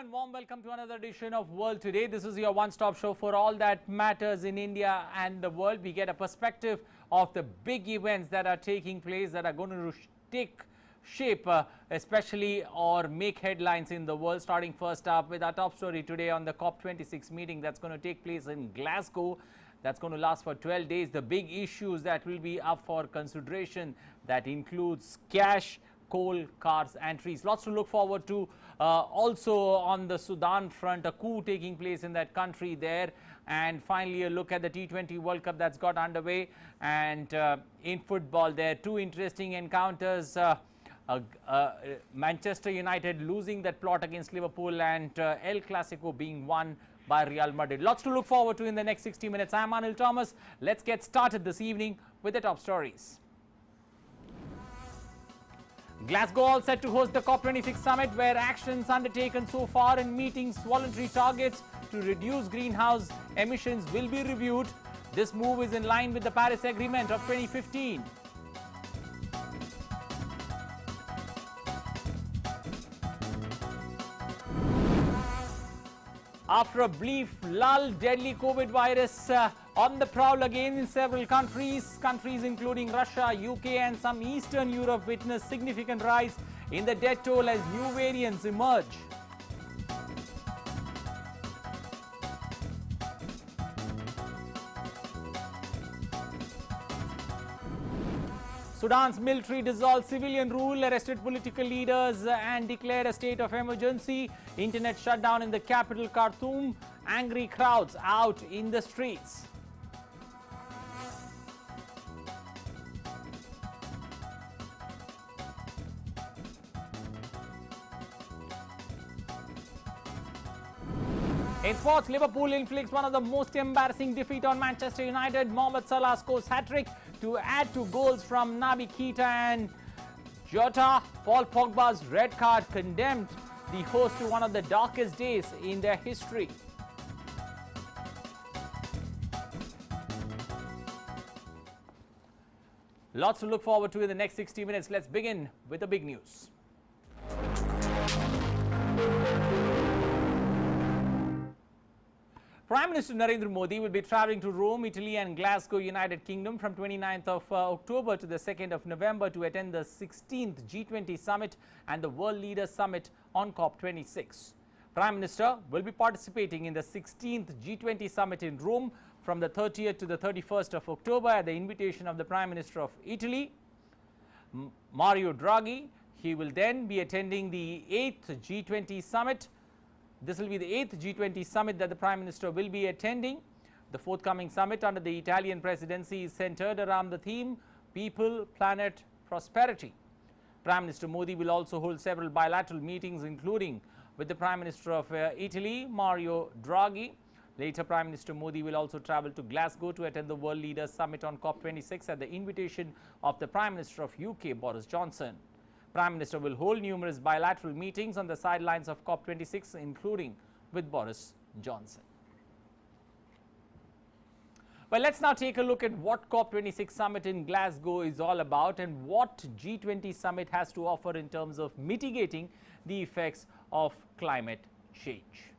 and warm welcome to another edition of World Today. This is your one-stop show for all that matters in India and the world. We get a perspective of the big events that are taking place, that are going to take shape, especially or make headlines in the world. Starting first up with our top story today on the COP26 meeting that's going to take place in Glasgow. That's going to last for 12 days. The big issues that will be up for consideration, that includes cash, coal, cars and trees. Lots to look forward to. Also on the Sudan front, a coup taking place in that country there. And finally, a look at the T20 World Cup that's got underway. And in football, there are two interesting encounters. Manchester United losing that plot against Liverpool, and El Clasico being won by Real Madrid. Lots to look forward to in the next 60 minutes. I'm Anil Thomas. Let's get started this evening with the top stories. Glasgow all set to host the COP26 summit, where actions undertaken so far in meeting voluntary targets to reduce greenhouse emissions will be reviewed. This move is in line with the Paris Agreement of 2015. After a brief lull, deadly COVID virus on the prowl again in several countries. Countries including Russia, UK and some Eastern Europe witnessed significant rise in the death toll as new variants emerge. Sudan's military dissolved civilian rule, arrested political leaders and declared a state of emergency. Internet shutdown in the capital Khartoum. Angry crowds out in the streets. In sports, Liverpool inflicts one of the most embarrassing defeat on Manchester United. Mohamed Salah scores hat-trick to add to goals from Naby Keita and Jota. Paul Pogba's red card condemned the host to one of the darkest days in their history. Lots to look forward to in the next 60 minutes. Let's begin with the big news. Prime Minister Narendra Modi will be travelling to Rome, Italy and Glasgow, United Kingdom from 29th of October to the 2nd of November to attend the 16th G20 Summit and the World Leaders Summit on COP26. Prime Minister will be participating in the 16th G20 Summit in Rome from the 30th to the 31st of October at the invitation of the Prime Minister of Italy, Mario Draghi. He will then be attending the 8th G20 Summit. This will be the 8th G20 summit that the Prime Minister will be attending. The forthcoming summit under the Italian presidency is centered around the theme People, Planet, Prosperity. Prime Minister Modi will also hold several bilateral meetings, including with the Prime Minister of Italy, Mario Draghi. Later, Prime Minister Modi will also travel to Glasgow to attend the World Leaders Summit on COP26 at the invitation of the Prime Minister of UK, Boris Johnson. Prime Minister will hold numerous bilateral meetings on the sidelines of COP26, including with Boris Johnson. Well, let's now take a look at what COP26 summit in Glasgow is all about and what G20 summit has to offer in terms of mitigating the effects of climate change.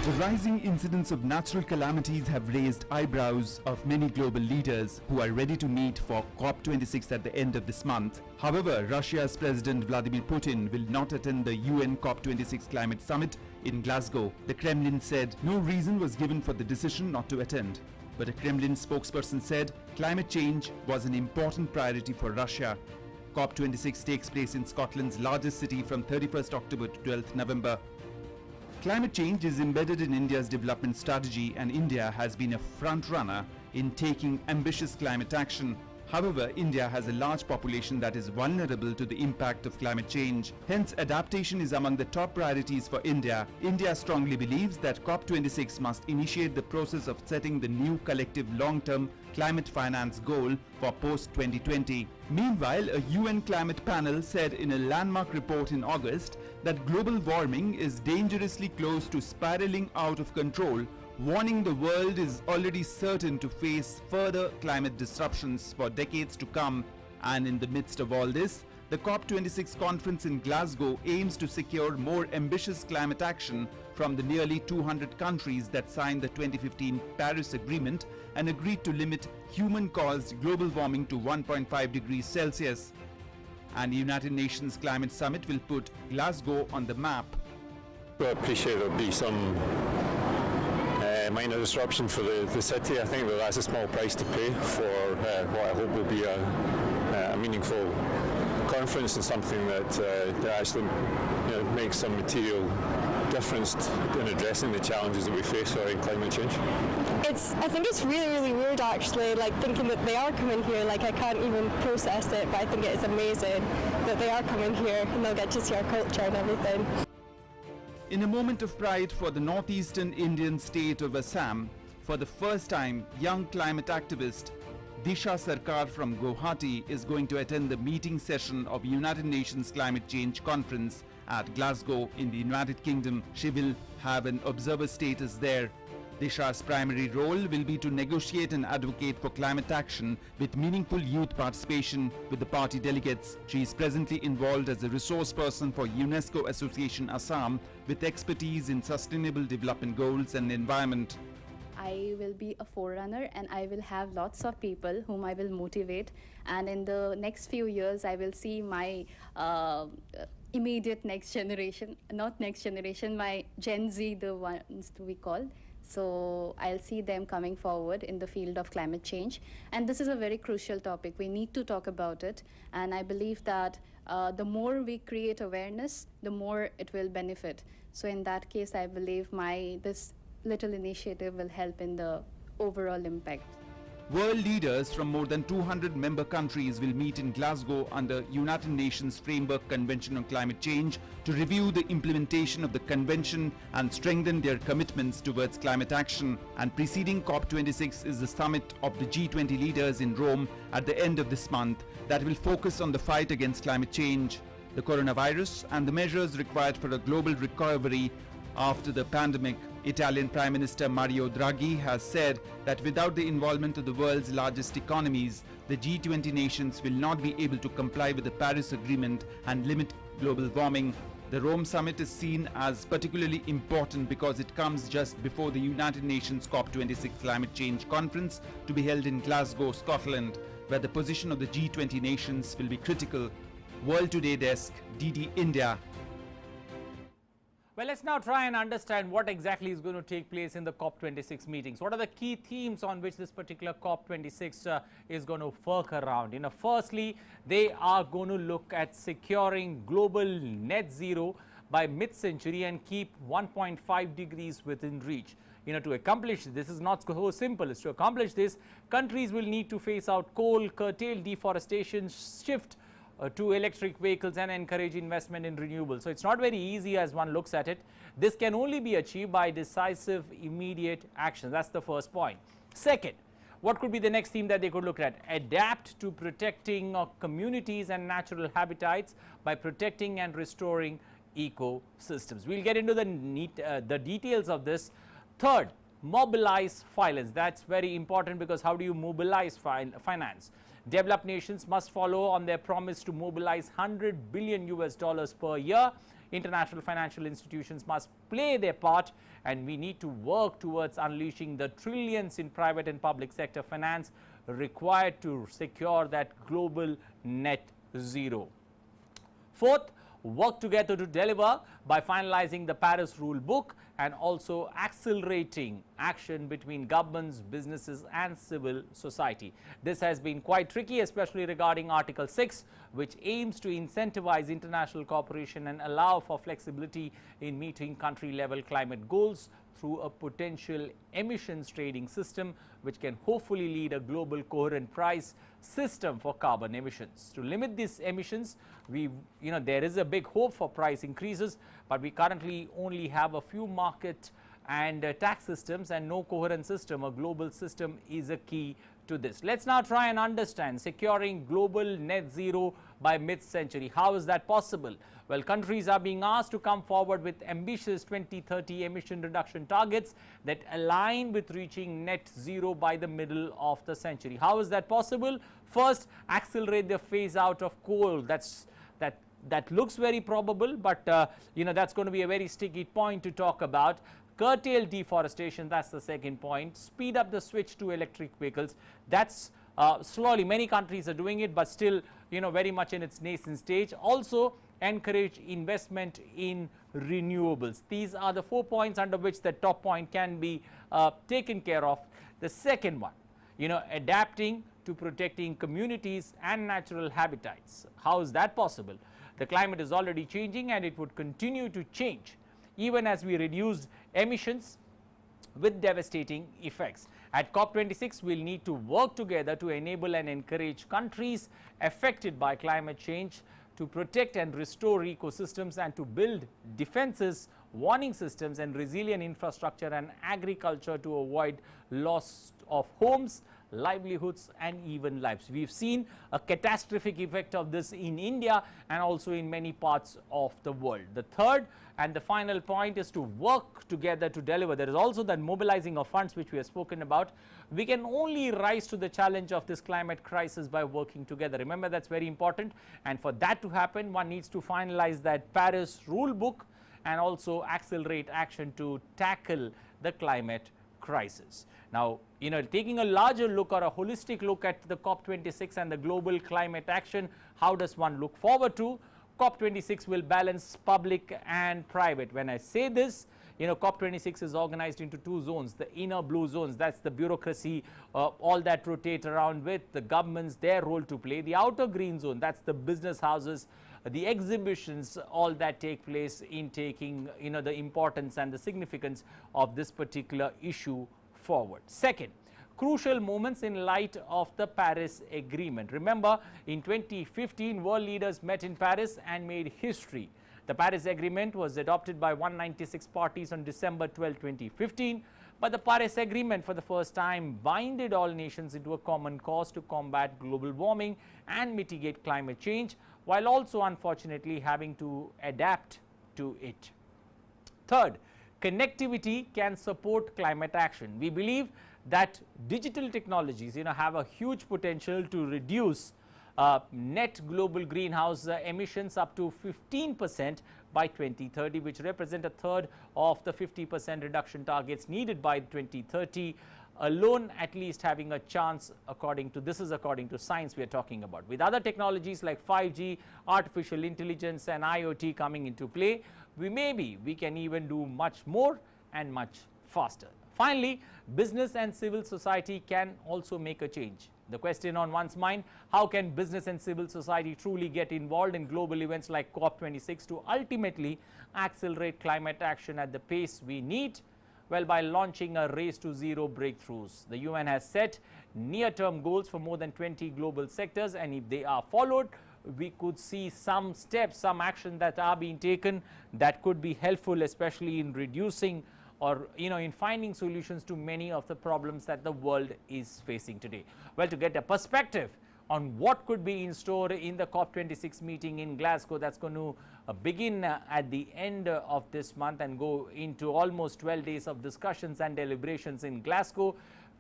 The rising incidence of natural calamities have raised eyebrows of many global leaders who are ready to meet for COP26 at the end of this month. However, Russia's President Vladimir Putin will not attend the UN COP26 climate summit in Glasgow. The Kremlin said no reason was given for the decision not to attend. But a Kremlin spokesperson said climate change was an important priority for Russia. COP26 takes place in Scotland's largest city from 31st October to 12th November. Climate change is embedded in India's development strategy, and India has been a front-runner in taking ambitious climate action. However, India has a large population that is vulnerable to the impact of climate change. Hence, adaptation is among the top priorities for India. India strongly believes that COP26 must initiate the process of setting the new collective long-term climate finance goal for post-2020. Meanwhile, a UN climate panel said in a landmark report in August that global warming is dangerously close to spiraling out of control, warning the world is already certain to face further climate disruptions for decades to come. And in the midst of all this, The COP26 conference in Glasgow aims to secure more ambitious climate action from the nearly 200 countries that signed the 2015 Paris Agreement and agreed to limit human-caused global warming to 1.5 degrees Celsius. And the United Nations Climate Summit will put Glasgow on the map. I appreciate there'll be some minor disruption for the city. I think that's a small price to pay for what I hope will be a meaningful conference and something that actually makes some material difference in addressing the challenges that we face in climate change. I think it's really, really weird actually, like thinking that they are coming here, like I can't even process it, but I think it is amazing that they are coming here and they'll get to see our culture and everything. In a moment of pride for the northeastern Indian state of Assam, for the first time, young climate activist Disha Sarkar from Guwahati is going to attend the meeting session of United Nations Climate Change Conference at Glasgow in the United Kingdom. She will have an observer status there. Disha's primary role will be to negotiate and advocate for climate action with meaningful youth participation with the party delegates. She is presently involved as a resource person for UNESCO Association Assam with expertise in sustainable development goals and environment. I will be a forerunner and I will have lots of people whom I will motivate, and in the next few years I will see my immediate next generation, not next generation, my Gen Z, the ones we call. So I'll see them coming forward in the field of climate change. And this is a very crucial topic. We need to talk about it. And I believe that the more we create awareness, the more it will benefit. So in that case, I believe this little initiative will help in the overall impact. World leaders from more than 200 member countries will meet in Glasgow under United Nations Framework Convention on Climate Change to review the implementation of the convention and strengthen their commitments towards climate action. And preceding COP26 is the summit of the G20 leaders in Rome at the end of this month that will focus on the fight against climate change, the coronavirus, and the measures required for a global recovery after the pandemic. Italian Prime Minister Mario Draghi has said that without the involvement of the world's largest economies, the G20 nations will not be able to comply with the Paris Agreement and limit global warming. The Rome summit is seen as particularly important because it comes just before the United Nations COP26 climate change conference to be held in Glasgow, Scotland, where the position of the G20 nations will be critical. World Today Desk, DD India. Well, let's now try and understand what exactly is going to take place in the COP26 meetings. What are the key themes on which this particular COP26 is going to work around? Firstly, they are going to look at securing global net zero by mid-century and keep 1.5 degrees within reach. To accomplish this is not so simple. To accomplish this, countries will need to phase out coal, curtail deforestation, shift to electric vehicles and encourage investment in renewables. So it's not very easy as one looks at it. This can only be achieved by decisive, immediate action. That's the first point. Second, what could be the next theme that they could look at? Adapt to protecting communities and natural habitats by protecting and restoring ecosystems. We'll get into the details of this. Third, mobilize finance. That's very important because how do you mobilize finance? Developed nations must follow on their promise to mobilize $100 billion per year. International financial institutions must play their part, and we need to work towards unleashing the trillions in private and public sector finance required to secure that global net zero. Fourth, work together to deliver by finalizing the Paris Rule Book and also accelerating action between governments, businesses and civil society. This has been quite tricky, especially regarding Article 6, which aims to incentivize international cooperation and allow for flexibility in meeting country-level climate goals through a potential emissions trading system, which can hopefully lead a global coherent price system for carbon emissions. To limit these emissions, there is a big hope for price increases, but we currently only have a few market and tax systems and no coherent system. A global system is a key to this. Let's now try and understand securing global net zero by mid-century. How is that possible? Well, countries are being asked to come forward with ambitious 2030 emission reduction targets that align with reaching net zero by the middle of the century. How is that possible? First, accelerate the phase out of coal. That's that looks very probable, but that's going to be a very sticky point to talk about. Curtail deforestation, that's the second point. Speed up the switch to electric vehicles. That's slowly, many countries are doing it, but still very much in its nascent stage. Also encourage investment in renewables. These are the 4 points under which the top point can be taken care of. The second one, adapting to protecting communities and natural habitats. How is that possible? The climate is already changing and it would continue to change even as we reduce emissions with devastating effects. At COP26, we'll need to work together to enable and encourage countries affected by climate change to protect and restore ecosystems and to build defenses, warning systems and resilient infrastructure and agriculture to avoid loss of homes, livelihoods and even lives. We've seen a catastrophic effect of this in India and also in many parts of the world. The third and the final point is to work together to deliver. There is also that mobilizing of funds which we have spoken about. We can only rise to the challenge of this climate crisis by working together. Remember, that's very important, and for that to happen, one needs to finalize that Paris rule book and also accelerate action to tackle the climate crisis. Now, taking a larger look or a holistic look at the COP26 and the global climate action, how does one look forward to? COP26 will balance public and private. When I say this, COP26 is organized into two zones. The inner blue zones, that's the bureaucracy, all that rotate around with the governments, their role to play. The outer green zone, that's the business houses, the exhibitions, all that take place in taking the importance and the significance of this particular issue forward. Second, crucial moments in light of the Paris Agreement. Remember, in 2015, world leaders met in Paris and made history. The Paris Agreement was adopted by 196 parties on December 12, 2015. But the Paris Agreement for the first time binded all nations into a common cause to combat global warming and mitigate climate change, while also unfortunately having to adapt to it. Third, connectivity can support climate action. We believe that digital technologies have a huge potential to reduce net global greenhouse emissions up to 15% by 2030, which represent a third of the 50% reduction targets needed by 2030 alone, at least having a chance, according to science we are talking about. With other technologies like 5G, artificial intelligence and IoT coming into play, we can even do much more and much faster. Finally, business and civil society can also make a change. The question on one's mind, how can business and civil society truly get involved in global events like COP26 to ultimately accelerate climate action at the pace we need? Well, by launching a race to zero breakthroughs. The UN has set near-term goals for more than 20 global sectors, and if they are followed, we could see some steps, some action that are being taken that could be helpful, especially in reducing or in finding solutions to many of the problems that the world is facing today. Well, to get a perspective on what could be in store in the COP26 meeting in Glasgow, that's going to begin at the end of this month and go into almost 12 days of discussions and deliberations in Glasgow.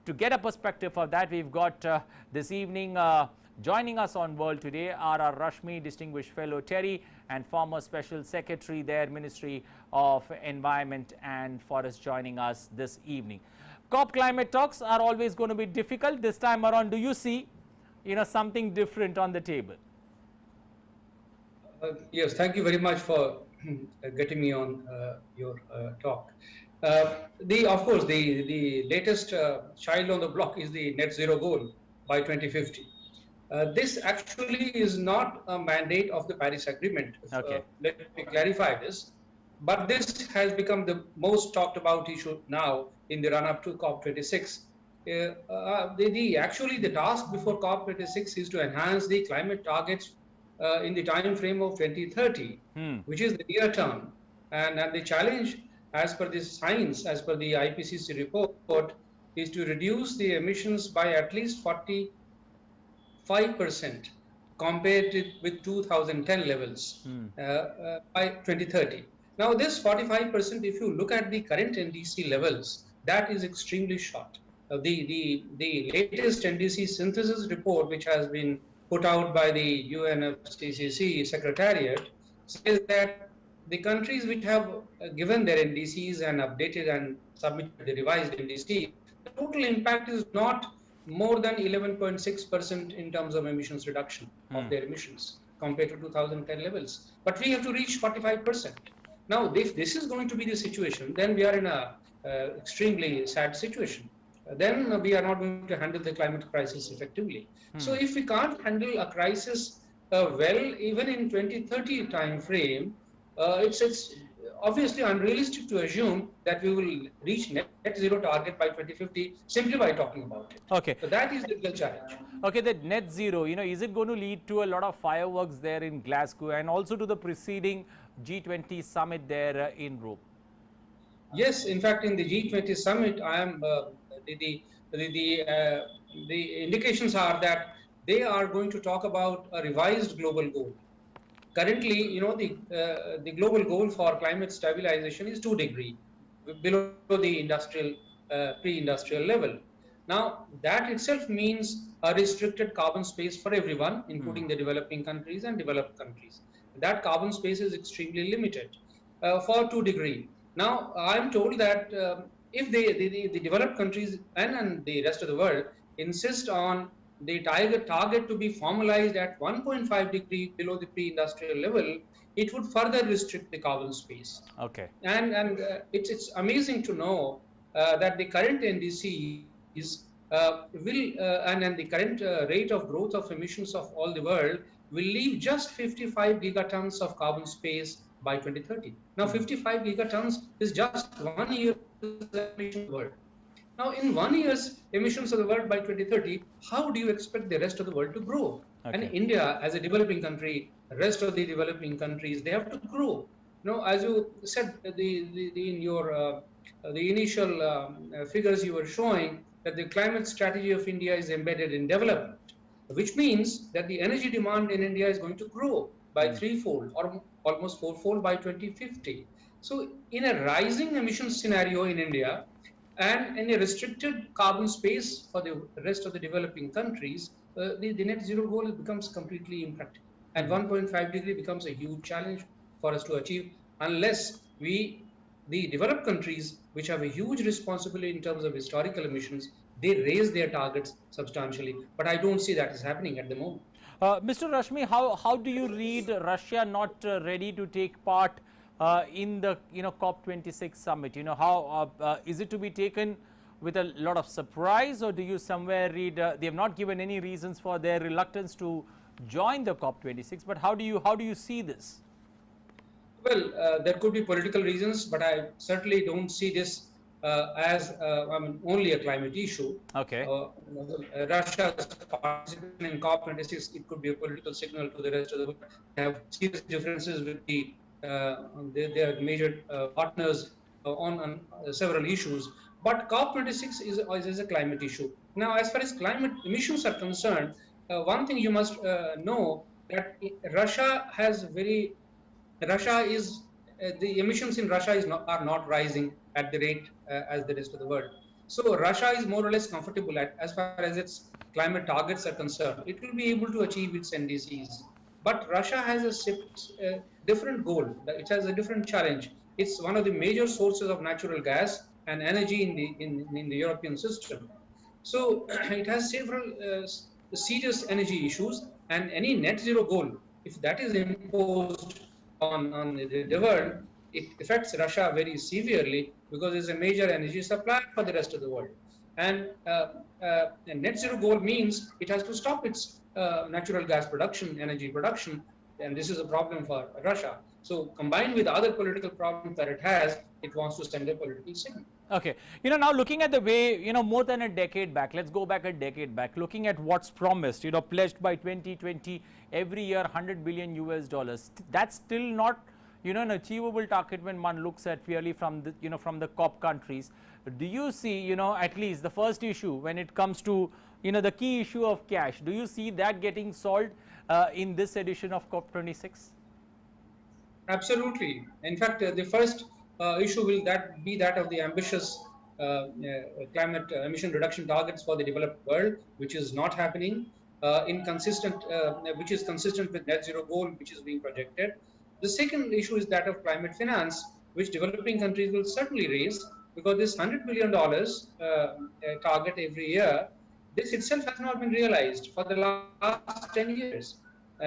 To get a perspective of that, we've got this evening joining us on World Today are our Rashmi Distinguished Fellow Terry and former Special Secretary there, Ministry of Environment and Forest, joining us this evening. COP climate talks are always going to be difficult. This time around, do you see something different on the table? Yes, thank you very much for getting me on your talk. Of course, the latest child on the block is the net zero goal by 2050. This actually is not a mandate of the Paris Agreement. Okay. Let me clarify this. But this has become the most talked about issue now in the run-up to COP26. Actually, the task before COP26 is to enhance the climate targets in the time frame of 2030, which is the near term. And the challenge, as per the science, as per the IPCC report, is to reduce the emissions by at least 45% compared with 2010 levels by 2030. Now, this 45%, if you look at the current NDC levels, that is extremely short. The latest NDC synthesis report, which has been put out by the UNFCCC Secretariat says that the countries which have given their NDCs and updated and submitted the revised NDC, the total impact is not more than 11.6% in terms of emissions reduction of their emissions compared to 2010 levels. But we have to reach 45%. Now, if this is going to be the situation, then we are in a extremely sad situation. Then we are not going to handle the climate crisis effectively. So if we can't handle a crisis well, even in 2030 time frame, it's obviously unrealistic to assume that we will reach net zero target by 2050 simply by talking about it. Okay. So that is the real challenge. Okay, that net zero, is it going to lead to a lot of fireworks there in Glasgow and also to the preceding G20 summit there in Rome? Yes, in fact, in the G20 summit, I am the indications are that they are going to talk about a revised global goal. Currently, the global goal for climate stabilization is 2 degrees below the industrial pre-industrial level. Now, that itself means a restricted carbon space for everyone, including the developing countries and developed countries. That carbon space is extremely limited for 2 degrees. Now, I am told that if the developed countries and the rest of the world insist on the target to be formalized at 1.5 degree below the pre-industrial level, it would further restrict the carbon space. Okay. And it's amazing to know that the current NDC is and the current rate of growth of emissions of all the world will leave just 55 gigatons of carbon space by 2030. Now, 55 gigatons is just 1 year's emission of the world. Now, in 1 year's emissions of the world by 2030, how do you expect the rest of the world to grow? Okay. And India, as a developing country, the rest of the developing countries, they have to grow. As you said, in your the initial figures you were showing, that the climate strategy of India is embedded in development, which means that the energy demand in India is going to grow by threefold or almost fourfold by 2050. So in a rising emissions scenario in India and in a restricted carbon space for the rest of the developing countries, the net zero goal becomes completely impractical. And 1.5 degree becomes a huge challenge for us to achieve unless the developed countries, which have a huge responsibility in terms of historical emissions, they raise their targets substantially. But I don't see that is happening at the moment. Mr. Rashmi, how do you read Russia not ready to take part in the COP26 summit? How is it to be taken with a lot of surprise, or do you somewhere read they have not given any reasons for their reluctance to join the COP26? But how do you see this? Well, there could be political reasons, but I certainly don't see this as only a climate issue. Okay. Russia's participation in COP26, it could be a political signal to the rest of the world. They have serious differences with their major partners on several issues. But COP26 is a climate issue. Now, as far as climate emissions are concerned, one thing you must know that the emissions in Russia are not rising at the rate as the rest of the world. So Russia is more or less comfortable as far as its climate targets are concerned. It will be able to achieve its NDCs. But Russia has a different goal. It has a different challenge. It's one of the major sources of natural gas and energy in the European system. So it has several serious energy issues, and any net zero goal, if that is imposed on the world, it affects Russia very severely because it's a major energy supplier for the rest of the world. And a net zero goal means it has to stop its natural gas production, energy production, and this is a problem for Russia. So combined with other political problems that it has, it wants to send a political signal. Okay. Now looking at the way, more than a decade back, let's go back a decade back, looking at what's promised, pledged by 2020, every year $100 billion US. That's still not, an achievable target when one looks at purely from the, from the COP countries. Do you see, at least the first issue when it comes to, the key issue of cash, do you see that getting solved in this edition of COP26? Absolutely. In fact, the first issue will be that of the ambitious climate emission reduction targets for the developed world, which is not happening. which is consistent with net zero goal, which is being projected. The second issue is that of climate finance, which developing countries will certainly raise, because this $100 billion target every year, this itself has not been realized for the last 10 years.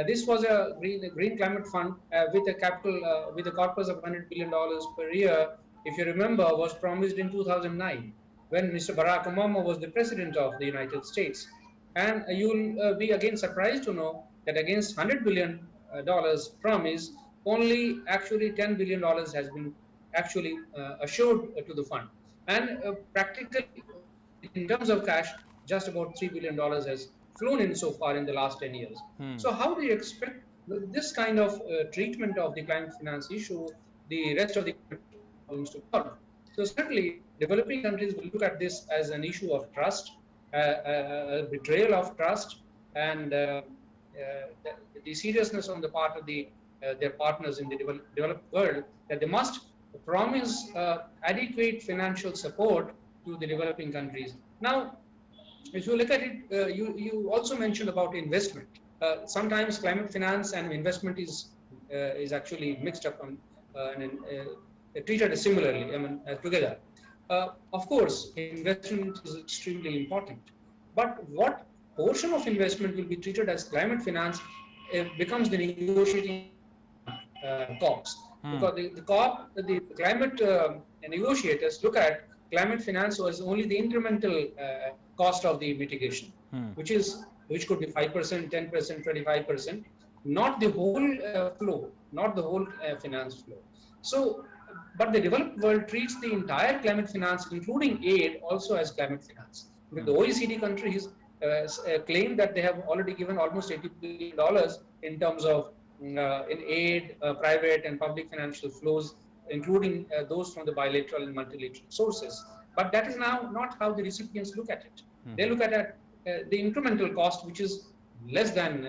This was a green climate fund with a capital, with a corpus of $100 billion per year, if you remember, was promised in 2009 when Mr. Barack Obama was the president of the United States. And you'll be again surprised to know that against $100 billion promise, only actually $10 billion has been actually assured to the fund. And practically, in terms of cash, just about $3 billion has flown in so far in the last 10 years. So how do you expect this kind of treatment of the climate finance issue, the rest of the problems to solve? So certainly, developing countries will look at this as an issue of trust, a betrayal of trust, and the seriousness on the part of their partners in the developed world, that they must promise adequate financial support to the developing countries. Now, if you look at it, you also mentioned about investment. Sometimes climate finance and investment is actually mixed up and treated similarly, together. Of course, investment is extremely important, but what portion of investment will be treated as climate finance becomes the negotiating COPs. Because the climate negotiators look at climate finance as only the incremental cost of the mitigation, which could be 5%, 10%, 25%, not the whole flow, not the whole finance flow. So, but the developed world treats the entire climate finance, including aid, also as climate finance. The OECD countries claim that they have already given almost $80 billion in terms of in aid, private and public financial flows, including those from the bilateral and multilateral sources. But that is now not how the recipients look at it. They look at the incremental cost, which is less than,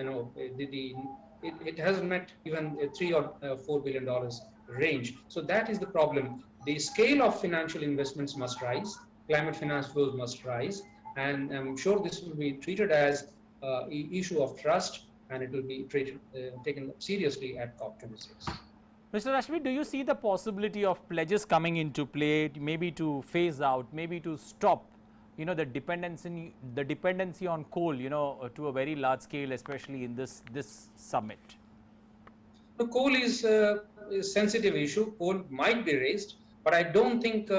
it hasn't met even $3 or $4 billion range. So that is the problem. The scale of financial investments must rise, climate finance flows must rise, and I'm sure this will be treated as an issue of trust, and it will be taken seriously at COP26. Mr. Rashmi, do you see the possibility of pledges coming into play, maybe to phase out, maybe to stop, the dependency on coal, to a very large scale, especially in this summit? The coal is a sensitive issue. Coal might be raised, but I don't think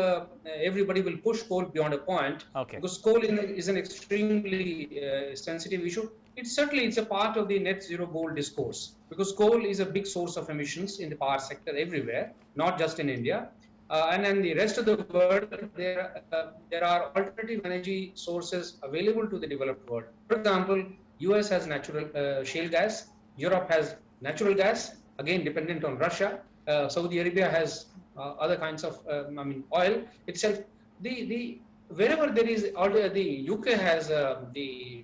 everybody will push coal beyond a point, because coal is an extremely sensitive issue. It's a part of the net zero goal discourse, because coal is a big source of emissions in the power sector everywhere, not just in India. And in the rest of the world, there are alternative energy sources available to the developed world. For example, US has natural shale gas, Europe has natural gas, again dependent on Russia. Saudi Arabia has other kinds of oil itself. Wherever there is, the UK has the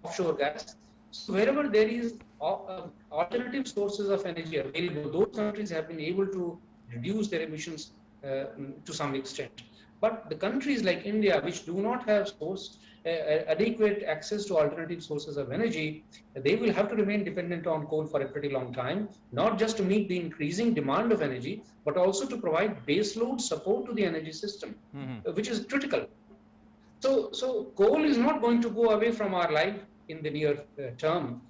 offshore gas. So wherever there is alternative sources of energy available, those countries have been able to reduce their emissions to some extent. But the countries like India, which do not have adequate access to alternative sources of energy, they will have to remain dependent on coal for a pretty long time, not just to meet the increasing demand of energy, but also to provide baseload support to the energy system, which is critical. So coal is not going to go away from our life in the near term,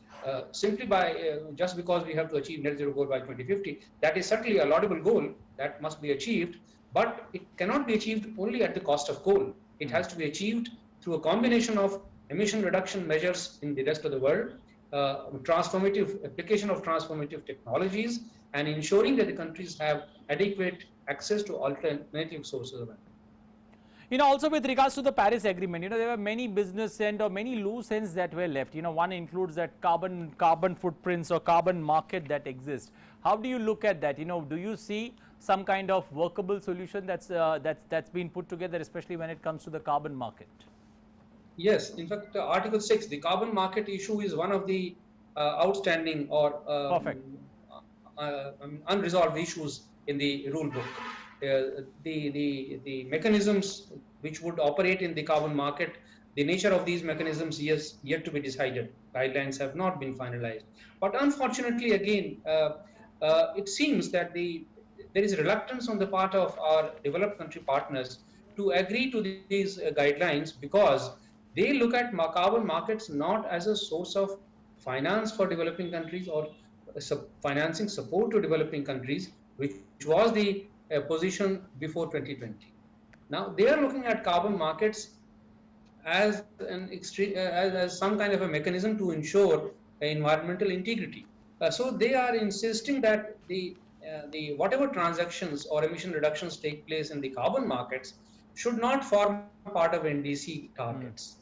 simply by just because we have to achieve net zero goal by 2050. That is certainly a laudable goal that must be achieved, but it cannot be achieved only at the cost of coal. It has to be achieved through a combination of emission reduction measures in the rest of the world, application of transformative technologies, and ensuring that the countries have adequate access to alternative sources of energy. Also with regards to the Paris Agreement, there were many business end or many loose ends that were left. One includes that carbon footprints or carbon market that exists. How do you look at that? Do you see some kind of workable solution that's been put together, especially when it comes to the carbon market? Yes, in fact, Article 6, the carbon market issue, is one of the outstanding or unresolved issues in the rule book. The mechanisms which would operate in the carbon market The nature of these mechanisms is yet to be decided. Guidelines have not been finalized. But unfortunately, again, it seems that there is reluctance on the part of our developed country partners to agree to these guidelines, because they look at carbon markets not as a source of finance for developing countries or financing support to developing countries, which was the position before 2020. Now they are looking at carbon markets as an extreme, as some kind of a mechanism to ensure environmental integrity. So they are insisting that the whatever transactions or emission reductions take place in the carbon markets should not form part of NDC targets.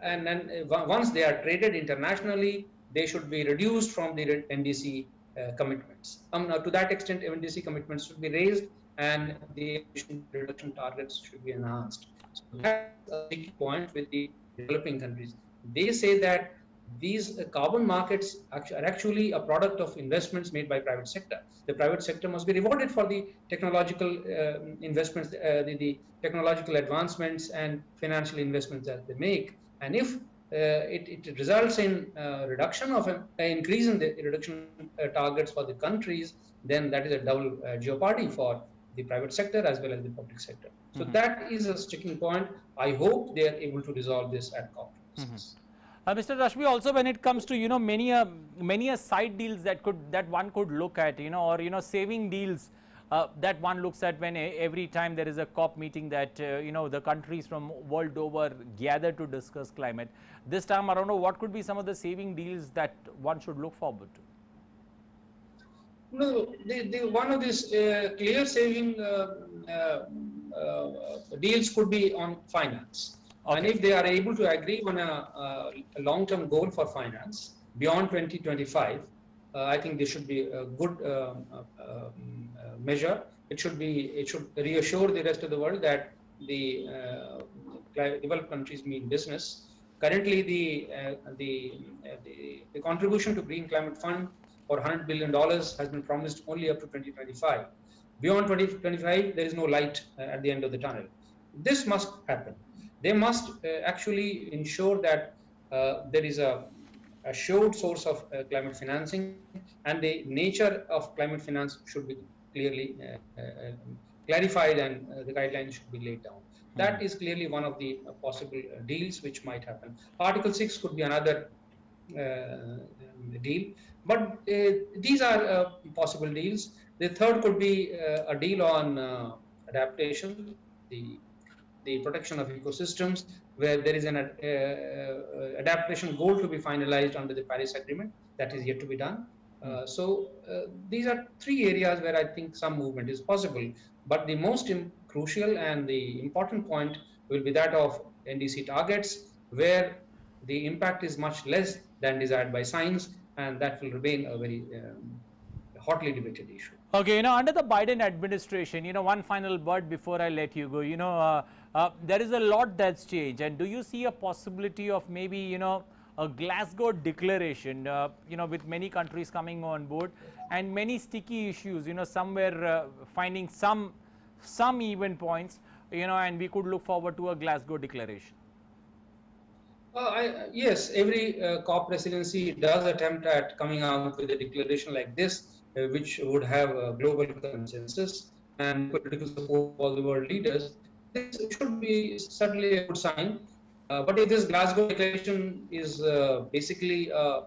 And then once they are traded internationally, they should be reduced from the NDC commitments. To that extent, NDC commitments should be raised and the emission reduction targets should be enhanced. So that's a big point with the developing countries. They say that these carbon markets are actually a product of investments made by private sector. The private sector must be rewarded for the technological investments, the technological advancements and financial investments that they make. And if it results in reduction of increase in the reduction targets for the countries, then that is a double jeopardy for the private sector as well as the public sector. So that is a sticking point. I hope they are able to resolve this at COP. Mr. Rashmi, also when it comes to many a side deals that one could look at, or saving deals that one looks at when every time there is a COP meeting that the countries from world over gather to discuss climate. This time around, what could be some of the saving deals that one should look forward to? No, one of these clear saving deals could be on finance. Okay. And if they are able to agree on a long-term goal for finance beyond 2025, I think this should be a good measure. It should reassure the rest of the world that the developed countries mean business. Currently, the contribution to Green Climate Fund for $100 billion has been promised only up to 2025. Beyond 2025, there is no light at the end of the tunnel. This must happen. They must actually ensure that there is a assured source of climate financing, and the nature of climate finance should be clearly clarified, and the guidelines should be laid down. That is clearly one of the possible deals which might happen. Article 6 could be another deal, but these are possible deals. The third could be a deal on adaptation, the protection of ecosystems, where there is an adaptation goal to be finalized under the Paris Agreement that is yet to be done. So these are three areas where I think some movement is possible. But the most crucial and the important point will be that of NDC targets, where the impact is much less than desired by science, and that will remain a very hotly debated issue. Okay, under the Biden administration, one final word before I let you go, there is a lot that's changed, and do you see a possibility of maybe, a Glasgow declaration, with many countries coming on board and many sticky issues, somewhere finding some even points, and we could look forward to a Glasgow declaration? Yes, every COP presidency does attempt at coming out with a declaration like this, which would have a global consensus and political support for the world leaders. This should be certainly a good sign. But if this Glasgow declaration is basically a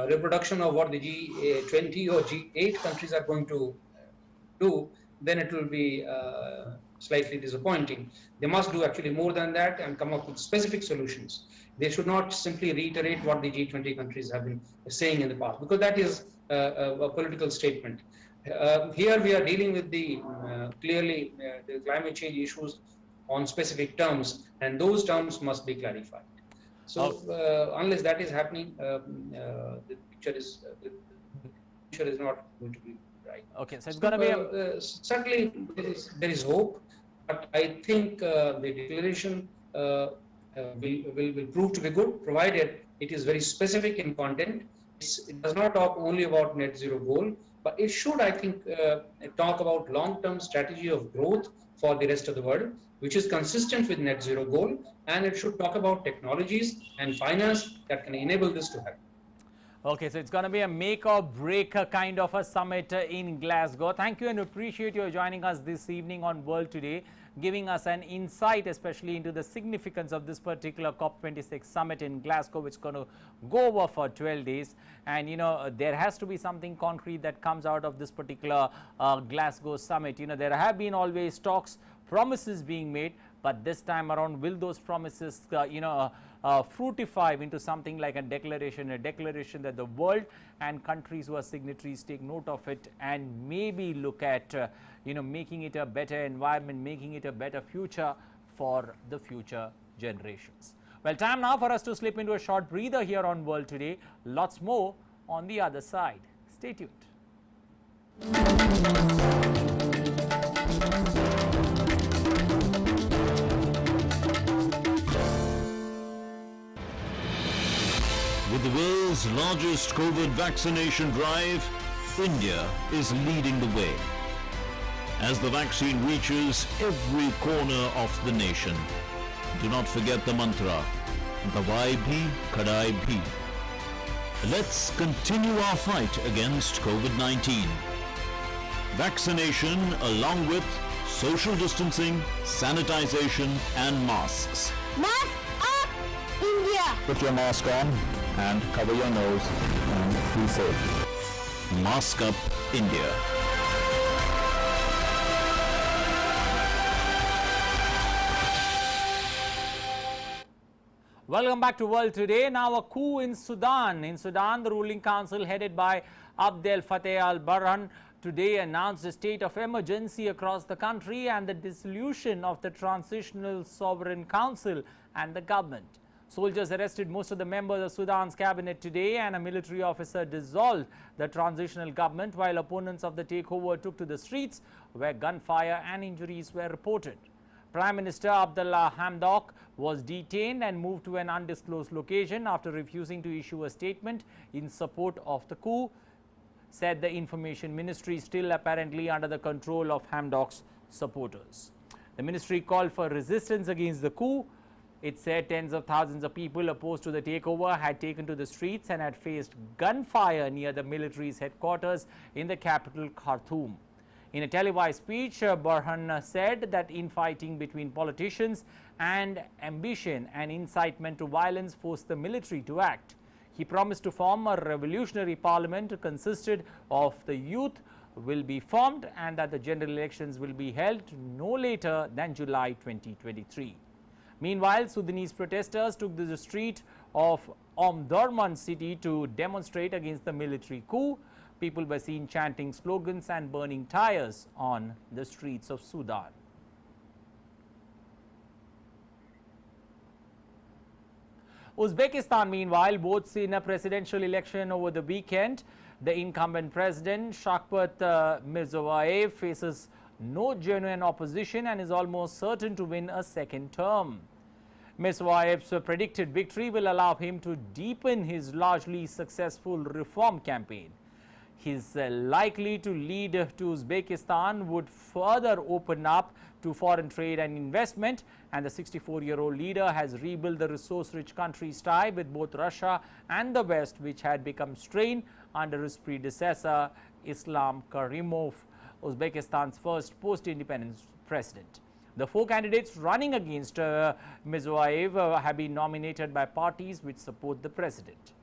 reproduction of what the G20 or G8 countries are going to do, then it will be slightly disappointing. They must do actually more than that and come up with specific solutions. They should not simply reiterate what the G20 countries have been saying in the past, because that is a political statement. Here we are dealing with the clearly the climate change issues on specific terms, and those terms must be clarified. So unless that is happening, the picture is not going to be right. Okay, so it's going to be certainly there is hope, but I think the declaration will prove to be good, provided it is very specific in content. It does not talk only about net zero goal, but it should, I think, talk about long-term strategy of growth for the rest of the world, which is consistent with net zero goal, and it should talk about technologies and finance that can enable this to happen. Okay, so it's going to be a make or break kind of a summit in Glasgow. Thank you and appreciate you joining us this evening on World Today, giving us an insight especially into the significance of this particular COP26 summit in Glasgow, which is going to go over for 12 days. And, you know, there has to be something concrete that comes out of this particular Glasgow summit. You know, there have been always talks, promises being made, but this time around, will those promises, fructify into something like a declaration that the world and countries who are signatories take note of it and maybe look at, making it a better environment, making it a better future for the future generations. Well, time now for us to slip into a short breather here on World Today. Lots more on the other side. Stay tuned. With the world's largest COVID vaccination drive, India is leading the way. As the vaccine reaches every corner of the nation, do not forget the mantra, Dawai bhi, Kadai bhi. Let's continue our fight against COVID-19. Vaccination along with social distancing, sanitization and masks. Mask up, India! Put your mask on and cover your nose and be safe. Mask up, India. Welcome back to World Today. Now a coup in Sudan. In Sudan, the ruling council headed by Abdel Fattah al-Burhan today announced a state of emergency across the country and the dissolution of the Transitional Sovereign Council and the government. Soldiers arrested most of the members of Sudan's cabinet today, and a military officer dissolved the transitional government, while opponents of the takeover took to the streets, where gunfire and injuries were reported. Prime Minister Abdullah Hamdok was detained and moved to an undisclosed location after refusing to issue a statement in support of the coup, said the Information Ministry, still apparently under the control of Hamdok's supporters. The ministry called for resistance against the coup. It said tens of thousands of people opposed to the takeover had taken to the streets and had faced gunfire near the military's headquarters in the capital, Khartoum. In a televised speech, Burhan said that infighting between politicians and ambition and incitement to violence forced the military to act. He promised to form a revolutionary parliament consisted of the youth will be formed and that the general elections will be held no later than July 2023. Meanwhile, Sudanese protesters took to the street of Omdurman city to demonstrate against the military coup. People were seen chanting slogans and burning tires on the streets of Sudan. Uzbekistan, meanwhile, votes in a presidential election over the weekend. The incumbent president, Shavkat Mirziyoyev, faces no genuine opposition and is almost certain to win a second term. Mirziyoyev's predicted victory will allow him to deepen his largely successful reform campaign. He's likely to lead to Uzbekistan would further open up to foreign trade and investment, and the 64-year-old leader has rebuilt the resource-rich country's tie with both Russia and the West, which had become strained under his predecessor, Islam Karimov, Uzbekistan's first post-independence president. The four candidates running against Mirziyoyev have been nominated by parties which support the president.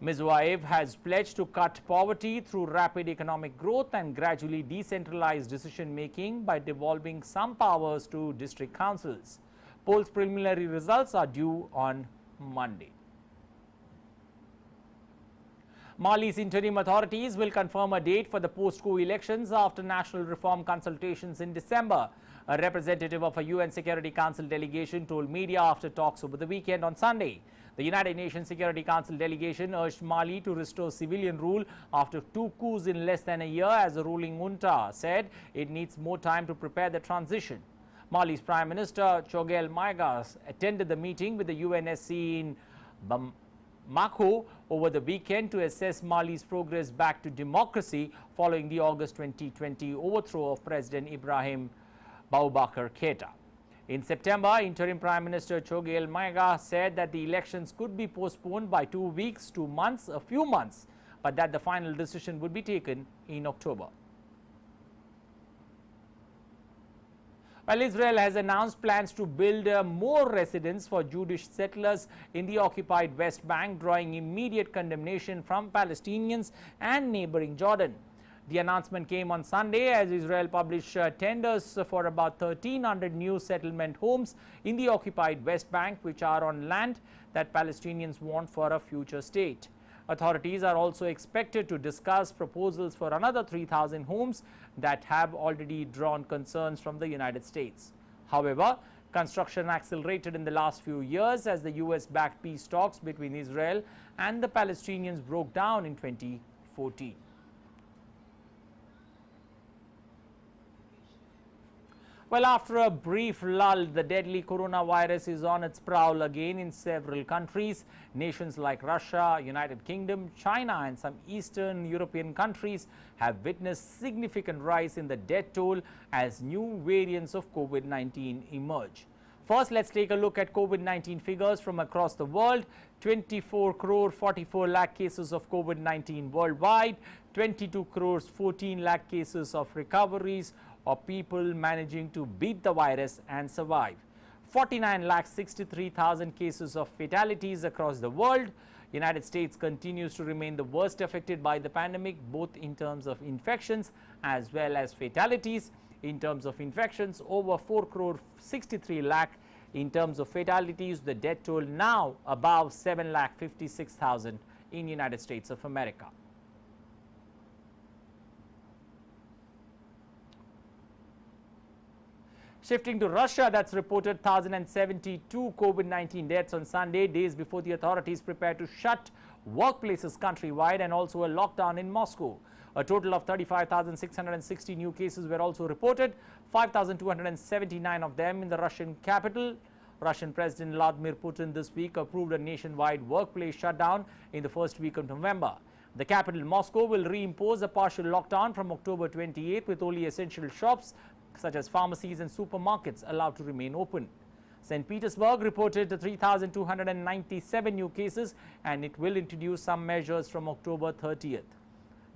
Mirziyoyev has pledged to cut poverty through rapid economic growth and gradually decentralize decision-making by devolving some powers to district councils. Polls' preliminary results are due on Monday. Mali's interim authorities will confirm a date for the post-coup elections after national reform consultations in December. A representative of a UN Security Council delegation told media after talks over the weekend on Sunday. The United Nations Security Council delegation urged Mali to restore civilian rule after two coups in less than a year, as the ruling junta said it needs more time to prepare the transition. Mali's Prime Minister Choguel Maigas attended the meeting with the UNSC in Bamako, over the weekend to assess Mali's progress back to democracy following the August 2020 overthrow of President Ibrahim Boubacar Keita. In September, Interim Prime Minister Choguel Maïga said that the elections could be postponed by 2 weeks, 2 months, a few months, but that the final decision would be taken in October. Well, Israel has announced plans to build more residences for Jewish settlers in the occupied West Bank, drawing immediate condemnation from Palestinians and neighboring Jordan. The announcement came on Sunday as Israel published tenders for about 1,300 new settlement homes in the occupied West Bank, which are on land that Palestinians want for a future state. Authorities are also expected to discuss proposals for another 3,000 homes that have already drawn concerns from the United States. However, construction accelerated in the last few years as the US-backed peace talks between Israel and the Palestinians broke down in 2014. Well, after a brief lull, the deadly coronavirus is on its prowl again in several countries. Nations like Russia, United Kingdom, China and some Eastern European countries have witnessed significant rise in the death toll as new variants of COVID-19 emerge. First, let's take a look at COVID-19 figures from across the world. 24 crore 44 lakh cases of COVID-19 worldwide, 22 crores 14 lakh cases of recoveries, or people managing to beat the virus and survive. 49 lakh 63,000 cases of fatalities across the world. United States continues to remain the worst affected by the pandemic, both in terms of infections as well as fatalities. In terms of infections, over 4 crore 63 lakh. In terms of fatalities, the death toll now above 7 lakh 56,000 in United States of America. Shifting to Russia, that's reported 1,072 COVID-19 deaths on Sunday, days before the authorities prepare to shut workplaces countrywide and also a lockdown in Moscow. A total of 35,660 new cases were also reported, 5,279 of them in the Russian capital. Russian President Vladimir Putin this week approved a nationwide workplace shutdown in the first week of November. The capital, Moscow, will reimpose a partial lockdown from October 28 with only essential shops such as pharmacies and supermarkets allowed to remain open. St. Petersburg reported 3,297 new cases and it will introduce some measures from October 30th.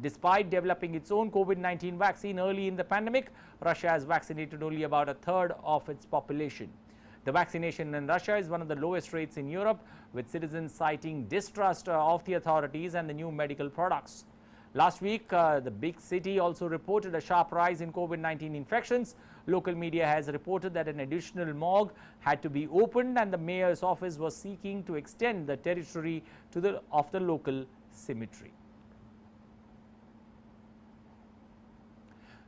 Despite developing its own COVID-19 vaccine early in the pandemic, Russia has vaccinated only about a third of its population. The vaccination in Russia is one of the lowest rates in Europe, with citizens citing distrust of the authorities and the new medical products. Last week, the big city also reported a sharp rise in COVID-19 infections. Local media has reported that an additional morgue had to be opened and the mayor's office was seeking to extend the territory of the local cemetery.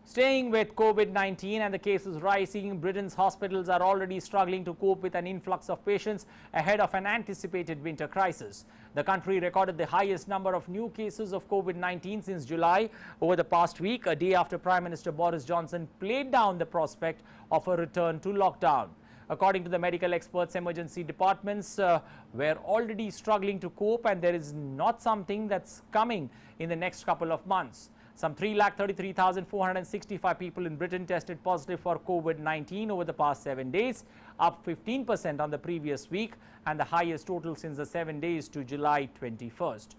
Staying with COVID-19 and the cases rising, Britain's hospitals are already struggling to cope with an influx of patients ahead of an anticipated winter crisis. The country recorded the highest number of new cases of COVID-19 since July over the past week, a day after Prime Minister Boris Johnson played down the prospect of a return to lockdown. According to the medical experts, emergency departments were already struggling to cope, and there is not something that's coming in the next couple of months. Some 3,33,465 people in Britain tested positive for COVID-19 over the past 7 days, up 15% on the previous week and the highest total since the 7 days to July 21st.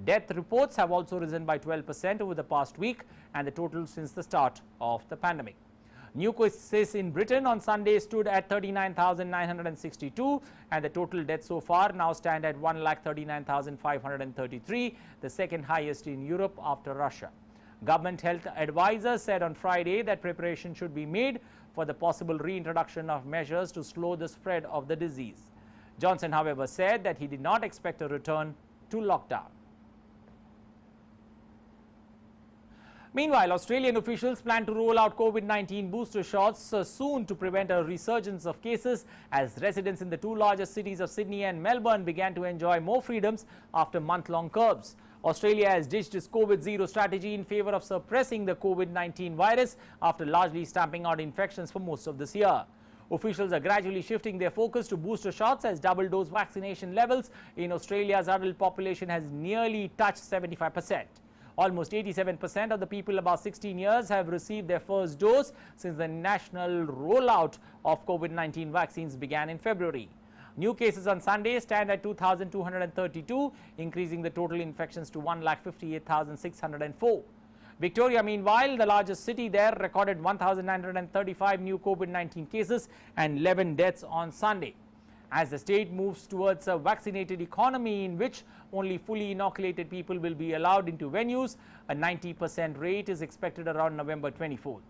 Death reports have also risen by 12% over the past week and the total since the start of the pandemic. New cases in Britain on Sunday stood at 39,962 and the total deaths so far now stand at 1,39,533, the second highest in Europe after Russia. Government health advisors said on Friday that preparation should be made for the possible reintroduction of measures to slow the spread of the disease. Johnson, however, said that he did not expect a return to lockdown. Meanwhile, Australian officials plan to roll out COVID-19 booster shots soon to prevent a resurgence of cases as residents in the two largest cities of Sydney and Melbourne began to enjoy more freedoms after month-long curbs. Australia has ditched its COVID-0 strategy in favor of suppressing the COVID-19 virus after largely stamping out infections for most of this year. Officials are gradually shifting their focus to booster shots as double-dose vaccination levels in Australia's adult population has nearly touched 75%. Almost 87% of the people above 16 years have received their first dose since the national rollout of COVID-19 vaccines began in February. New cases on Sunday stand at 2,232, increasing the total infections to 1,58,604. Victoria, meanwhile, the largest city there, recorded 1,935 new COVID-19 cases and 11 deaths on Sunday. As the state moves towards a vaccinated economy in which only fully inoculated people will be allowed into venues, a 90% rate is expected around November 24th.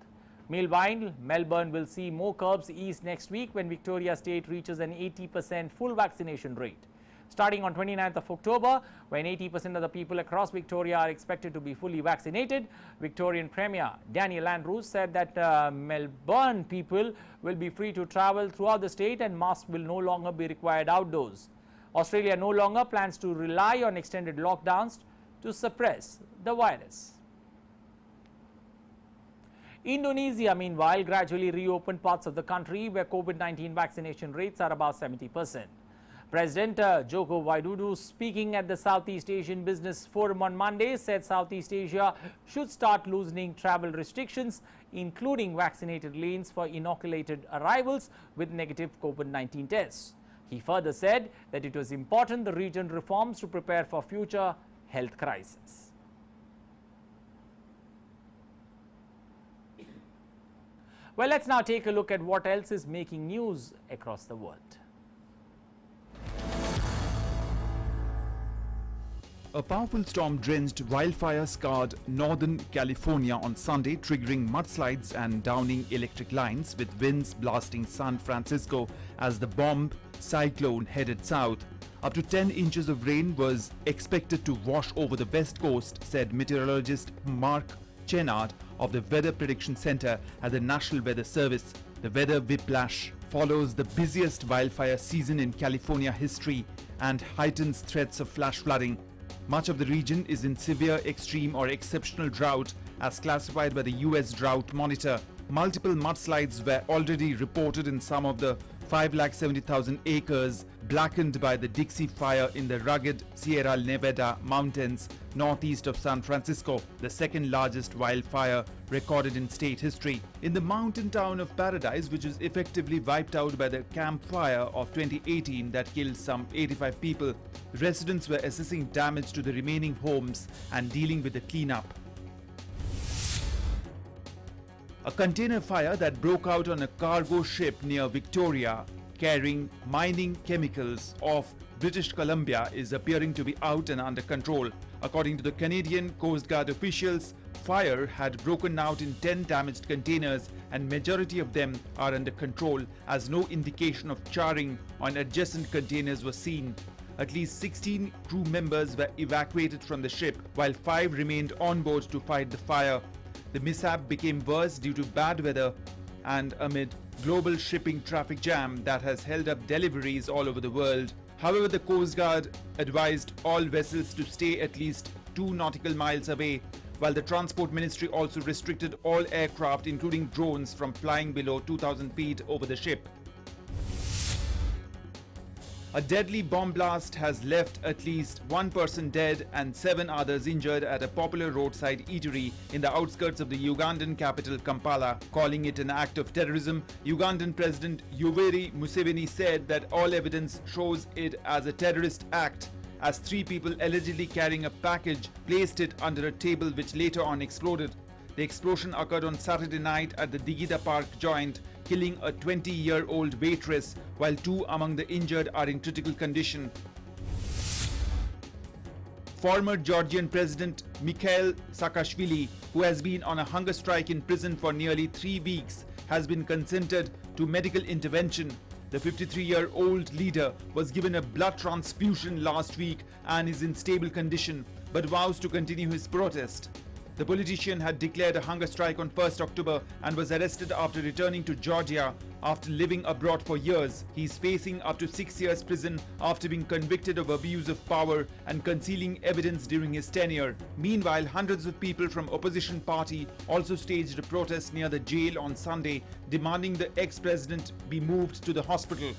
Meanwhile, Melbourne will see more curbs eased next week when Victoria State reaches an 80% full vaccination rate. Starting on 29th of October, when 80% of the people across Victoria are expected to be fully vaccinated, Victorian Premier Daniel Andrews said that Melbourne people will be free to travel throughout the state and masks will no longer be required outdoors. Australia no longer plans to rely on extended lockdowns to suppress the virus. Indonesia, meanwhile, gradually reopened parts of the country where COVID-19 vaccination rates are about 70%. President Joko Widodo, speaking at the Southeast Asian Business Forum on Monday, said Southeast Asia should start loosening travel restrictions, including vaccinated lanes for inoculated arrivals with negative COVID-19 tests. He further said that it was important the region reforms to prepare for future health crises. Well, let's now take a look at what else is making news across the world. A powerful storm drenched wildfire-scarred Northern California on Sunday, triggering mudslides and downing electric lines, with winds blasting San Francisco as the bomb cyclone headed south. Up to 10 inches of rain was expected to wash over the west coast, said meteorologist Mark Chenard of the Weather Prediction Center at the National Weather Service. The weather whiplash follows the busiest wildfire season in California history and heightens threats of flash flooding. Much of the region is in severe, extreme or exceptional drought as classified by the U.S. Drought Monitor. Multiple mudslides were already reported in some of the 570,000 acres blackened by the Dixie Fire in the rugged Sierra Nevada mountains northeast of San Francisco, the second largest wildfire recorded in state history. In the mountain town of Paradise, which was effectively wiped out by the Camp Fire of 2018 that killed some 85 people, residents were assessing damage to the remaining homes and dealing with the cleanup. A container fire that broke out on a cargo ship near Victoria carrying mining chemicals off British Columbia is appearing to be out and under control. According to the Canadian Coast Guard officials, fire had broken out in 10 damaged containers and majority of them are under control as no indication of charring on adjacent containers was seen. At least 16 crew members were evacuated from the ship while 5 remained on board to fight the fire. The mishap became worse due to bad weather and amid global shipping traffic jam that has held up deliveries all over the world. However, the Coast Guard advised all vessels to stay at least 2 nautical miles away, while the Transport Ministry also restricted all aircraft, including drones, from flying below 2,000 feet over the ship. A deadly bomb blast has left at least 1 person dead and 7 others injured at a popular roadside eatery in the outskirts of the Ugandan capital Kampala. Calling it an act of terrorism, Ugandan President Yoweri Museveni said that all evidence shows it as a terrorist act, as 3 people allegedly carrying a package placed it under a table which later on exploded. The explosion occurred on Saturday night at the Digida Park joint, killing a 20-year-old waitress, while 2 among the injured are in critical condition. Former Georgian President Mikhail Saakashvili, who has been on a hunger strike in prison for nearly 3 weeks, has been consented to medical intervention. The 53-year-old leader was given a blood transfusion last week and is in stable condition, but vows to continue his protest. The politician had declared a hunger strike on 1st October and was arrested after returning to Georgia after living abroad for years. He is facing up to 6 years prison after being convicted of abuse of power and concealing evidence during his tenure. Meanwhile, hundreds of people from opposition party also staged a protest near the jail on Sunday, demanding the ex-president be moved to the hospital.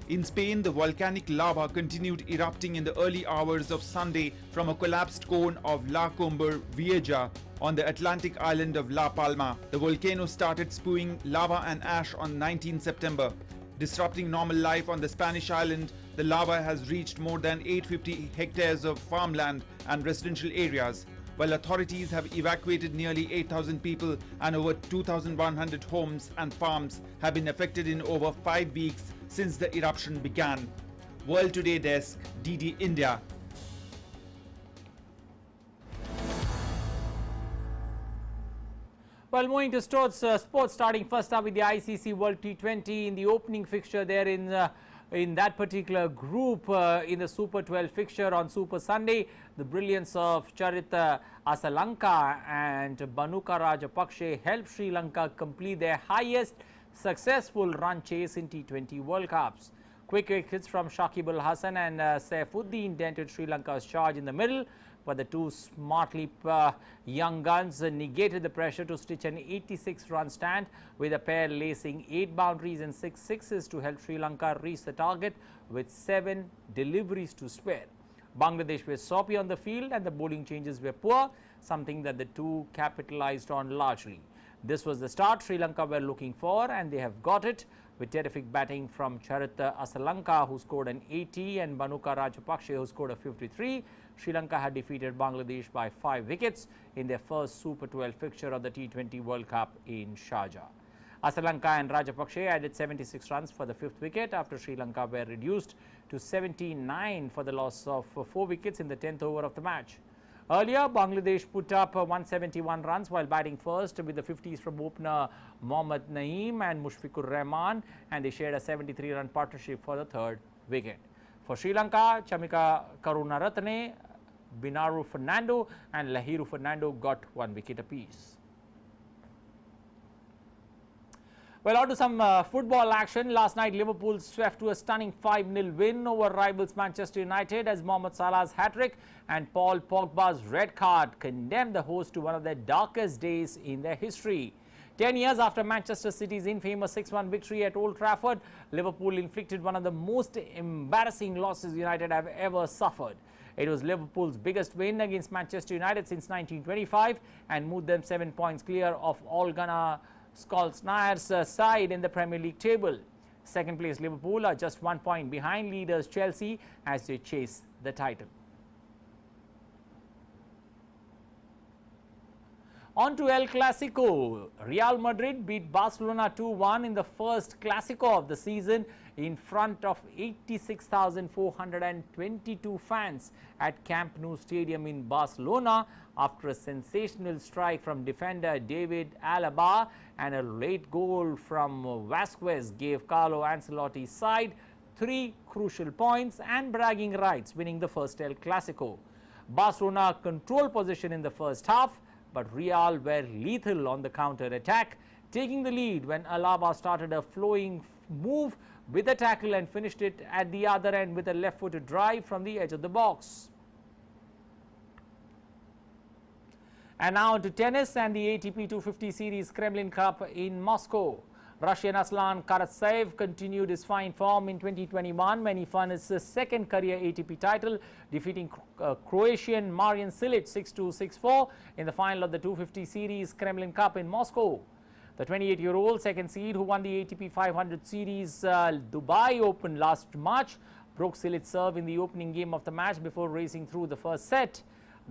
In Spain, the volcanic lava continued erupting in the early hours of Sunday from a collapsed cone of La Cumbre Vieja on the Atlantic island of La Palma. The volcano started spewing lava and ash on 19 September. Disrupting normal life on the Spanish island, the lava has reached more than 850 hectares of farmland and residential areas, while authorities have evacuated nearly 8,000 people and over 2,100 homes and farms have been affected in over 5 weeks since the eruption began. World Today Desk, DD India. Well, moving to sports, starting first up with the Icc World T20 in the opening fixture there in that particular group in the Super 12 fixture on Super Sunday. The brilliance of Charith Asalanka and Bhanuka Rajapakse helped Sri Lanka complete their highest successful run chase in T20 World Cups. Quick hits from Shakib Al Hasan and Saifuddin dented Sri Lanka's charge in the middle, but the two smartly young guns negated the pressure to stitch an 86-run stand, with a pair lacing 8 boundaries and 6 sixes to help Sri Lanka reach the target with 7 deliveries to spare. Bangladesh were soppy on the field and the bowling changes were poor, something that the two capitalized on largely. This was the start Sri Lanka were looking for, and they have got it with terrific batting from Charith Asalanka, who scored an 80, and Bhanuka Rajapakse, who scored a 53. Sri Lanka had defeated Bangladesh by 5 wickets in their first Super 12 fixture of the T20 World Cup in Sharjah. Asalanka and Rajapakse added 76 runs for the 5th wicket after Sri Lanka were reduced to 79 for the loss of 4 wickets in the 10th over of the match. Earlier, Bangladesh put up 171 runs while batting first with the 50s from opener Mohammad Naeem and Mushfiqur Rahman, and they shared a 73-run partnership for the 3rd wicket. For Sri Lanka, Chamika Karunaratne, Binaru Fernando and Lahiru Fernando got 1 wicket apiece. Well, on to some football action. Last night, Liverpool swept to a stunning 5-0 win over rivals Manchester United as Mohamed Salah's hat-trick and Paul Pogba's red card condemned the hosts to one of their darkest days in their history. 10 years after Manchester City's infamous 6-1 victory at Old Trafford, Liverpool inflicted one of the most embarrassing losses United have ever suffered. It was Liverpool's biggest win against Manchester United since 1925 and moved them 7 points clear of Ole Gunnar Solskjaer's side in the Premier League table. Second place Liverpool are just 1 point behind leaders Chelsea as they chase the title. On to El Clasico. Real Madrid beat Barcelona 2-1 in the first Clasico of the season in front of 86,422 fans at Camp Nou Stadium in Barcelona after a sensational strike from defender David Alaba and a late goal from Vasquez gave Carlo Ancelotti's side 3 crucial points and bragging rights, winning the first El Clasico. Barcelona controlled possession in the first half, but Real were lethal on the counter-attack, taking the lead when Alaba started a flowing move with a tackle and finished it at the other end with a left-footed drive from the edge of the box. And now to tennis and the ATP 250 Series Kremlin Cup in Moscow. Russian Aslan Karatsev continued his fine form in 2021 when he won his second career ATP title, defeating Croatian Marian Cilic 6-2, 6-4 in the final of the 250 Series Kremlin Cup in Moscow. The 28-year-old second seed who won the ATP 500 Series Dubai Open last March broke Cilic's serve in the opening game of the match before racing through the first set,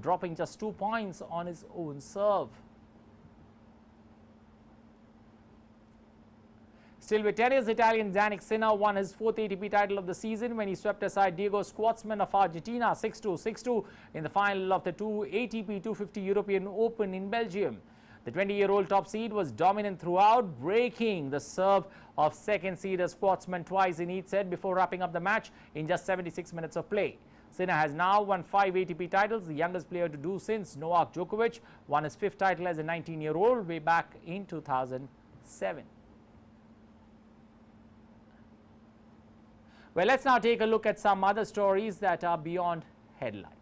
dropping just 2 points on his own serve. Still with tennis, Italian Jannik Sinner won his 4th ATP title of the season when he swept aside Diego Schwartzman of Argentina 6-2, 6-2 in the final of the ATP 250 European Open in Belgium. The 20-year-old top seed was dominant throughout, breaking the serve of second seeder Schwartzman twice in each set before wrapping up the match in just 76 minutes of play. Sinner has now won 5 ATP titles, the youngest player to do since Novak Djokovic won his 5th title as a 19-year-old way back in 2007. Well, let's now take a look at some other stories that are beyond headlines.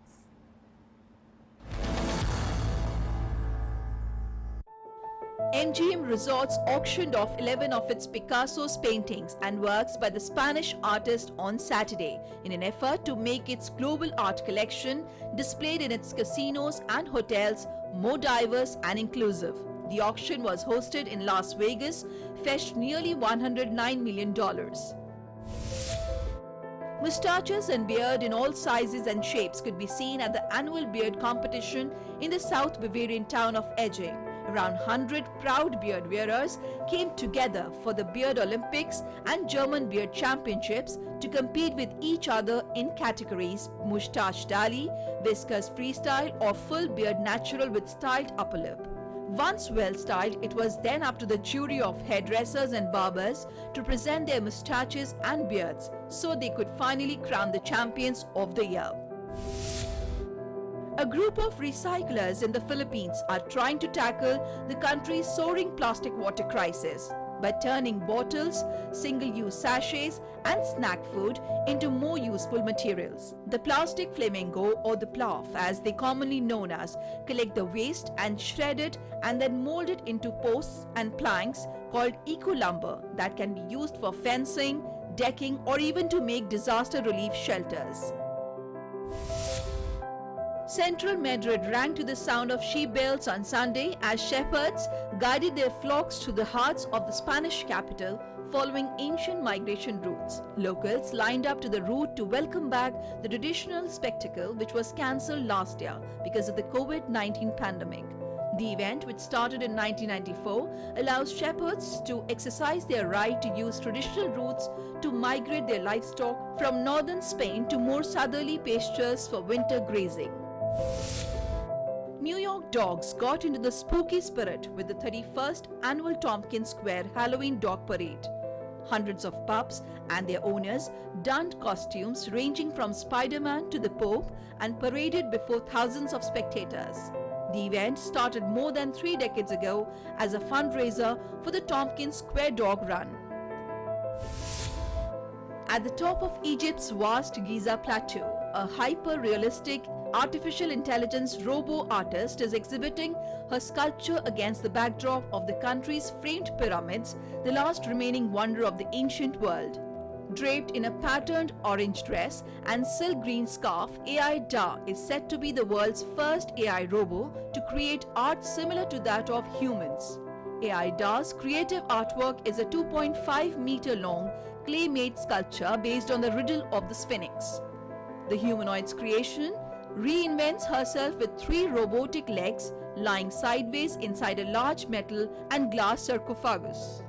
MGM Resorts auctioned off 11 of its Picasso's paintings and works by the Spanish artist on Saturday in an effort to make its global art collection displayed in its casinos and hotels more diverse and inclusive. The auction was hosted in Las Vegas, fetched nearly $109 million. Moustaches and beard in all sizes and shapes could be seen at the annual beard competition in the South Bavarian town of Ejing. Around 100 proud beard wearers came together for the Beard Olympics and German Beard Championships to compete with each other in categories Moustache Dali, Whiskers Freestyle or Full Beard Natural with styled upper lip. Once well styled, it was then up to the jury of hairdressers and barbers to present their moustaches and beards so they could finally crown the champions of the year. A group of recyclers in the Philippines are trying to tackle the country's soaring plastic water crisis by turning bottles, single-use sachets and snack food into more useful materials. The plastic flamingo, or the plough as they commonly known as, collect the waste and shred it and then mold it into posts and planks called eco-lumber that can be used for fencing, decking or even to make disaster relief shelters. Central Madrid rang to the sound of sheep bells on Sunday as shepherds guided their flocks to the hearts of the Spanish capital following ancient migration routes. Locals lined up to the route to welcome back the traditional spectacle which was cancelled last year because of the COVID-19 pandemic. The event, which started in 1994, allows shepherds to exercise their right to use traditional routes to migrate their livestock from northern Spain to more southerly pastures for winter grazing. New York dogs got into the spooky spirit with the 31st annual Tompkins Square Halloween Dog Parade. Hundreds of pups and their owners donned costumes ranging from Spider-Man to the Pope and paraded before thousands of spectators. The event started more than 3 decades ago as a fundraiser for the Tompkins Square Dog Run. At the top of Egypt's vast Giza Plateau, a hyper-realistic artificial intelligence robo-artist is exhibiting her sculpture against the backdrop of the country's framed pyramids, the last remaining wonder of the ancient world. Draped in a patterned orange dress and silk green scarf, AI Da is said to be the world's first AI robo to create art similar to that of humans. AI Da's creative artwork is a 2.5-meter-long clay-made sculpture based on the riddle of the Sphinx. The humanoid's creation reinvents herself with 3 robotic legs lying sideways inside a large metal and glass sarcophagus.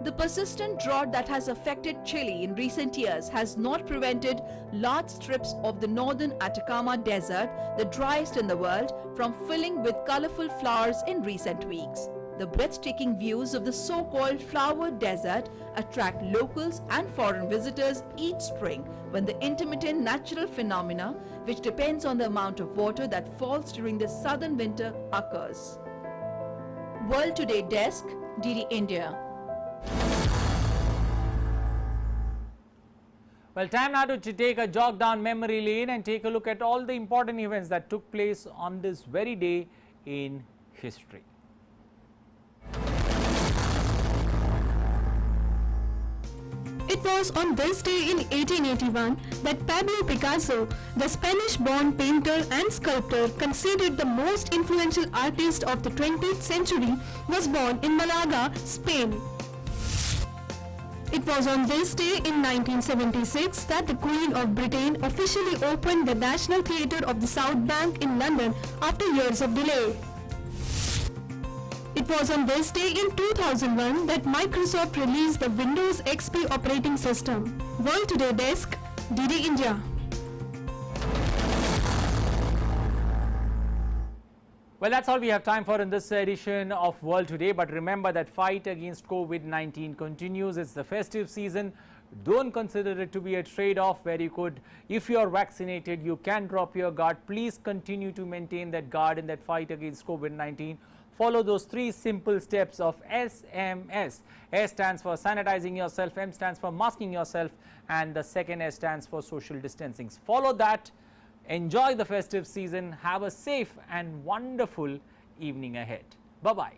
The persistent drought that has affected Chile in recent years has not prevented large strips of the northern Atacama Desert, the driest in the world, from filling with colorful flowers in recent weeks. The breathtaking views of the so-called flower desert attract locals and foreign visitors each spring when the intermittent natural phenomena, which depends on the amount of water that falls during the southern winter, occurs. World Today Desk, DD India. Well, time now to take a jog down memory lane and take a look at all the important events that took place on this very day in history. It was on this day in 1881 that Pablo Picasso, the Spanish-born painter and sculptor considered the most influential artist of the 20th century, was born in Malaga, Spain. It was on this day in 1976 that the Queen of Britain officially opened the National Theatre of the South Bank in London after years of delay. It was on this day in 2001 that Microsoft released the Windows XP operating system. World Today Desk, DD India. Well, that's all we have time for in this edition of World Today. But remember that fight against COVID-19 continues. It's the festive season. Don't consider it to be a trade-off where you could, if you are vaccinated, you can drop your guard. Please continue to maintain that guard in that fight against COVID-19. Follow those 3 simple steps of SMS. S stands for sanitizing yourself, M stands for masking yourself, and the second S stands for social distancing. Follow that. Enjoy the festive season. Have a safe and wonderful evening ahead. Bye-bye.